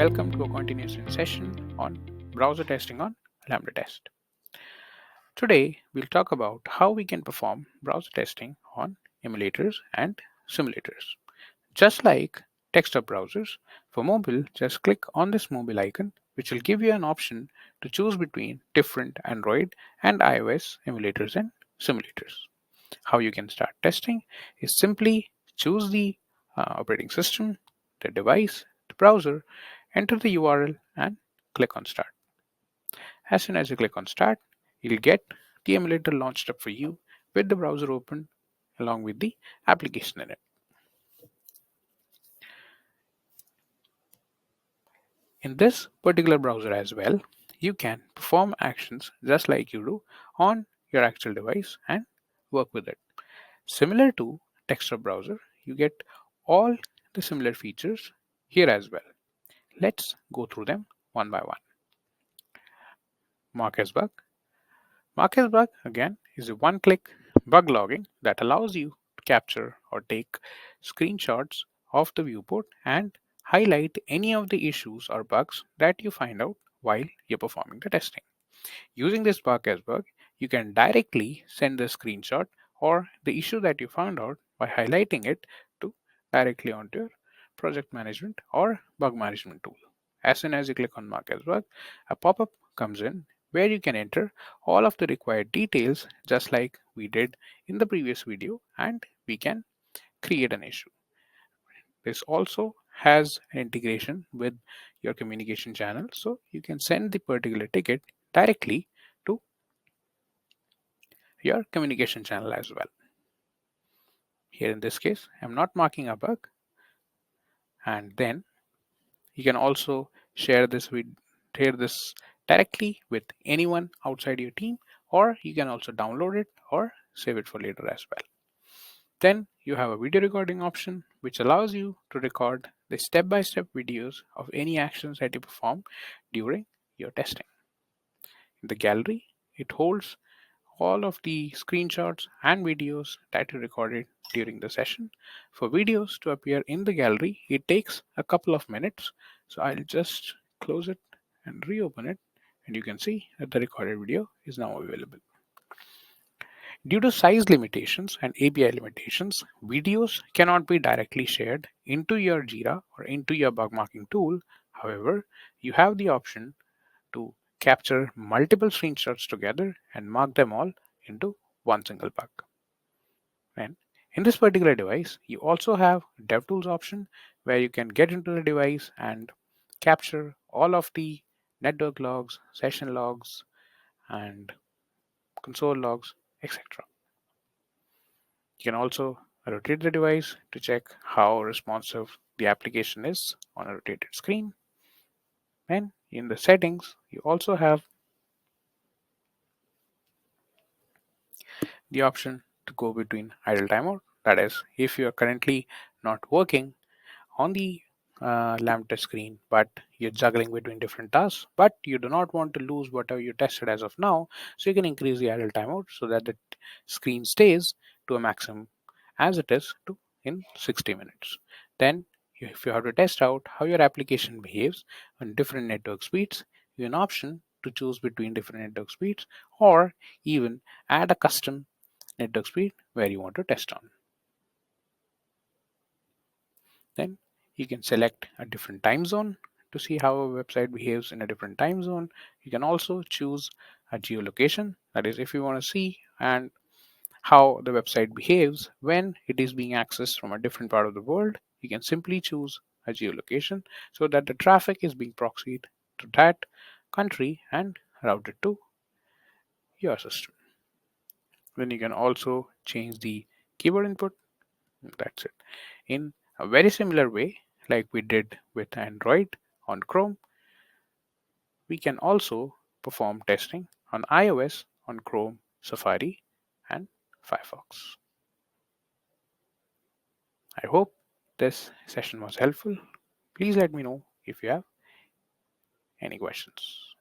welcome to a continuation session on browser testing on Lambda Test. Today, we'll talk about how we can perform browser testing on emulators and simulators. Just like desktop browsers, for mobile, just click on this mobile icon, which will give you an option to choose between different Android and iOS emulators and simulators. How you can start testing is simply choose the operating system, the device, the browser, enter the URL and click on start. As soon as you click on start, you'll get the emulator launched up for you with the browser open along with the application in it. In this particular browser as well, you can perform actions just like you do on your actual device and work with it. Similar to desktop browser, you get all the similar features here as well. Let's go through them one by one. Mark as bug. Mark as bug again is a one-click bug logging that allows you to capture or take screenshots of the viewport and highlight any of the issues or bugs that you find out while you're performing the testing. Using this mark as bug, you can directly send the screenshot or the issue that you found out by highlighting it to directly onto your project management or bug management tool. As soon as you click on mark as bug, a pop-up comes in where you can enter all of the required details just like we did in the previous video, and we can create an issue. This also has an integration with your communication channel, so you can send the particular ticket directly to your communication channel as well. Here in this case, I'm not marking a bug, and then you can also share this directly with anyone outside your team, or you can also download it or save it for later as well. Then you have a video recording option which allows you to record the step-by-step videos of any actions that you perform during your testing. In the gallery, it holds all of the screenshots and videos that you recorded during the session. For videos to appear in the gallery, it takes a couple of minutes. So I'll just close it and reopen it, and you can see that the recorded video is now available. Due to size limitations and API limitations, videos cannot be directly shared into your Jira or into your bug marking tool. However, you have the option to capture multiple screenshots together and mark them all into one single bug. And in this particular device, you also have DevTools option where you can get into the device and capture all of the network logs, session logs, and console logs, etc. You can also rotate the device to check how responsive the application is on a rotated screen. And in the settings, you also have the option to go between idle timeout. That is, if you are currently not working on the Lambda screen, but you're juggling between different tasks, but you do not want to lose whatever you tested as of now, so you can increase the idle timeout so that the screen stays to a maximum as it is to in 60 minutes. Then, if you have to test out how your application behaves on different network speeds, you have an option to choose between different network speeds, or even add a custom network speed where you want to test on. Then you can select a different time zone to see how a website behaves in a different time zone. You can also choose a geolocation, that is, if you want to see and how the website behaves when it is being accessed from a different part of the world, you can simply choose a geolocation so that the traffic is being proxied to that country and routed to your system. Then you can also change the keyboard input. That's it. In a very similar way, like we did with Android on Chrome, we can also perform testing on iOS on Chrome, Safari, and Firefox. I hope this session was helpful. Please let me know if you have any questions.